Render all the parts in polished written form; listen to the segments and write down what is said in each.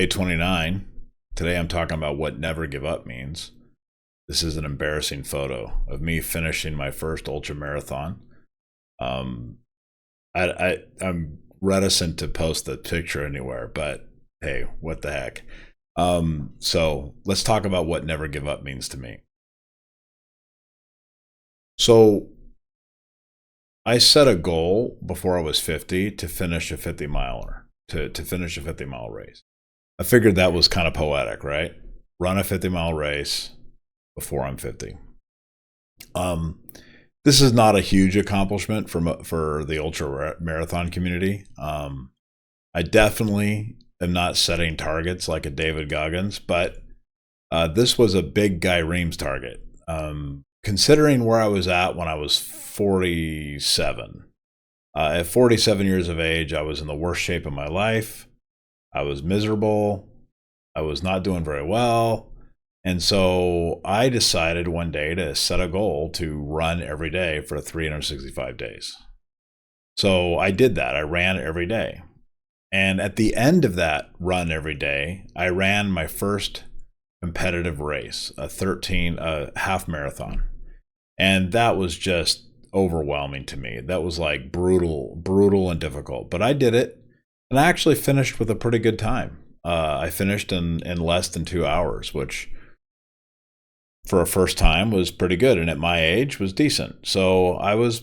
day 29. Today I'm talking about what never give up means. This is an embarrassing photo of me finishing my first ultra marathon. Um, I'm reticent to post the picture anywhere, but hey, what the heck? So let's talk about what never give up means to me. So I set a goal before I was 50 to finish a 50 miler, to finish a 50-mile race. I figured that was kind of poetic, right? Run a 50-mile race before I'm 50. Um, this is not a huge accomplishment for the ultra marathon community. I definitely am not setting targets like a David Goggins, but this was a big Guy Reams target. Considering where I was at when I was 47. At 47 years of age, I was in the worst shape of my life. I was miserable. I was not doing very well. And so I decided one day to set a goal to run every day for 365 days. So I did that. I ran every day. And at the end of that run every day, I ran my first competitive race, a half marathon. And that was just overwhelming to me. That was like brutal and difficult. But I did it. And I actually finished with a pretty good time. I finished in less than 2 hours, which for a first time was pretty good. And at my age was decent. So I was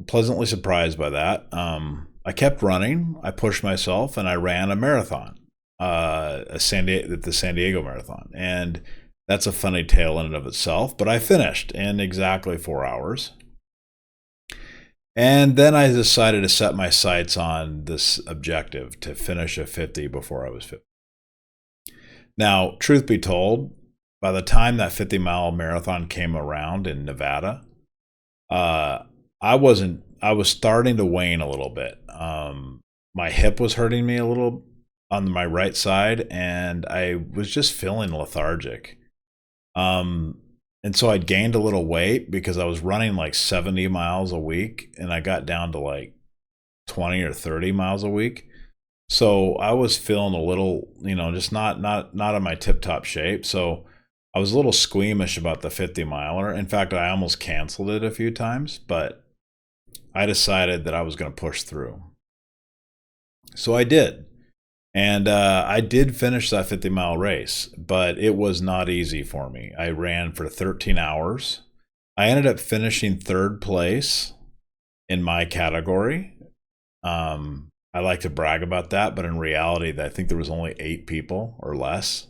pleasantly surprised by that. I kept running. I pushed myself and I ran a marathon, the San Diego Marathon. And that's a funny tale in and of itself. But I finished in exactly 4 hours. And then I decided to set my sights on this objective to finish a 50 before I was 50. Now, truth be told, by the time that 50-mile marathon came around in Nevada, I was starting to wane a little bit. My hip was hurting me a little on my right side, and I was just feeling lethargic. And so I'd gained a little weight because I was running like 70 miles a week and I got down to like 20 or 30 miles a week. So I was feeling a little, just not in my tip top shape. So I was a little squeamish about the 50 miler. In fact, I almost canceled it a few times, but I decided that I was going to push through. So I did. And I did finish that 50-mile race, but it was not easy for me. I ran for 13 hours. I ended up finishing third place in my category. I like to brag about that, but in reality, I think there was only 8 people or less.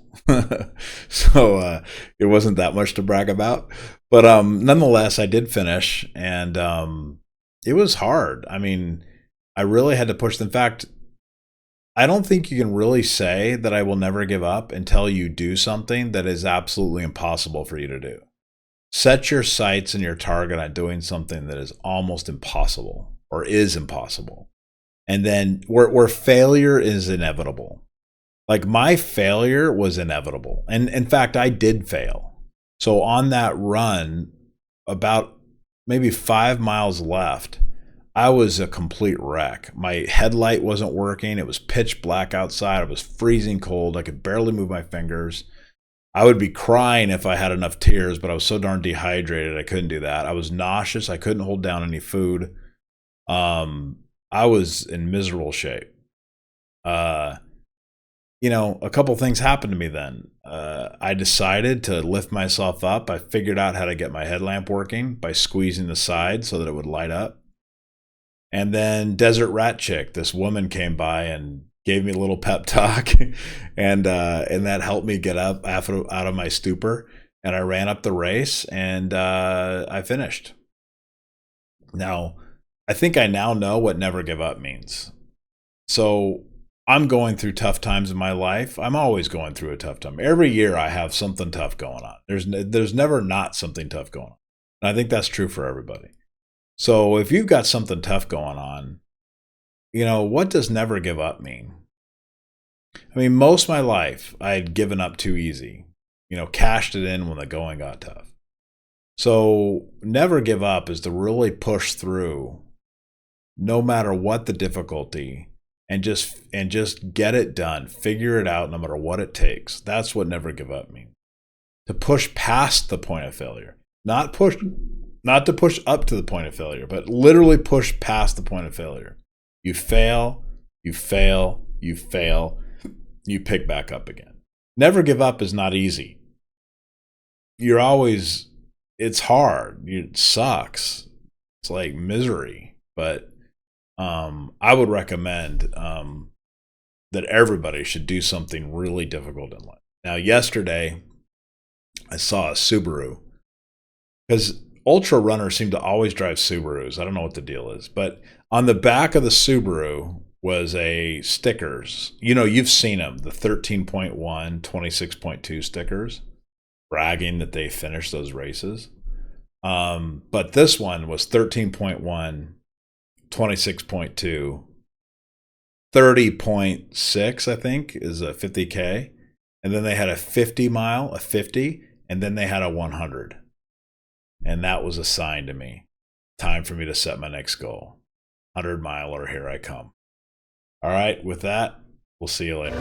So it wasn't that much to brag about. But nonetheless, I did finish, and it was hard. I mean, I really had to push. In fact, I don't think you can really say that I will never give up until you do something that is absolutely impossible for you to do. Set your sights and your target on doing something that is almost impossible or is impossible. And then where failure is inevitable. Like my failure was inevitable. And in fact, I did fail. So on that run, about maybe 5 miles left, I was a complete wreck. My headlight wasn't working. It was pitch black outside. I was freezing cold. I could barely move my fingers. I would be crying if I had enough tears, but I was so darn dehydrated I couldn't do that. I was nauseous. I couldn't hold down any food. I was in miserable shape. A couple things happened to me then. I decided to lift myself up. I figured out how to get my headlamp working by squeezing the side so that it would light up. And then Desert Rat Chick, this woman came by and gave me a little pep talk, and that helped me get up out of my stupor. And I ran up the race, and I finished. Now, I think I now know what never give up means. So I'm going through tough times in my life. I'm always going through a tough time. Every year I have something tough going on. There's never not something tough going on. And I think that's true for everybody. So if you've got something tough going on, what does never give up mean? I mean, most of my life, I had given up too easy, cashed it in when the going got tough. So never give up is to really push through no matter what the difficulty just get it done. Figure it out no matter what it takes. That's what never give up means. To push past the point of failure. Not to push up to the point of failure, but literally push past the point of failure. You fail, you fail, you fail, you pick back up again. Never give up is not easy. It's hard. It sucks. It's like misery. But I would recommend that everybody should do something really difficult in life. Now, yesterday, I saw a Subaru, because ultra runners seem to always drive Subarus. I don't know what the deal is, but on the back of the Subaru was a stickers. You've seen them, the 13.1, 26.2 stickers, bragging that they finished those races. But this one was 13.1, 26.2, 30.6, I think, is a 50K. And then they had a 50 mile, a 50, and then they had a 100. And that was a sign to me. Time for me to set my next goal. 100 miler, here I come. All right, with that, we'll see you later.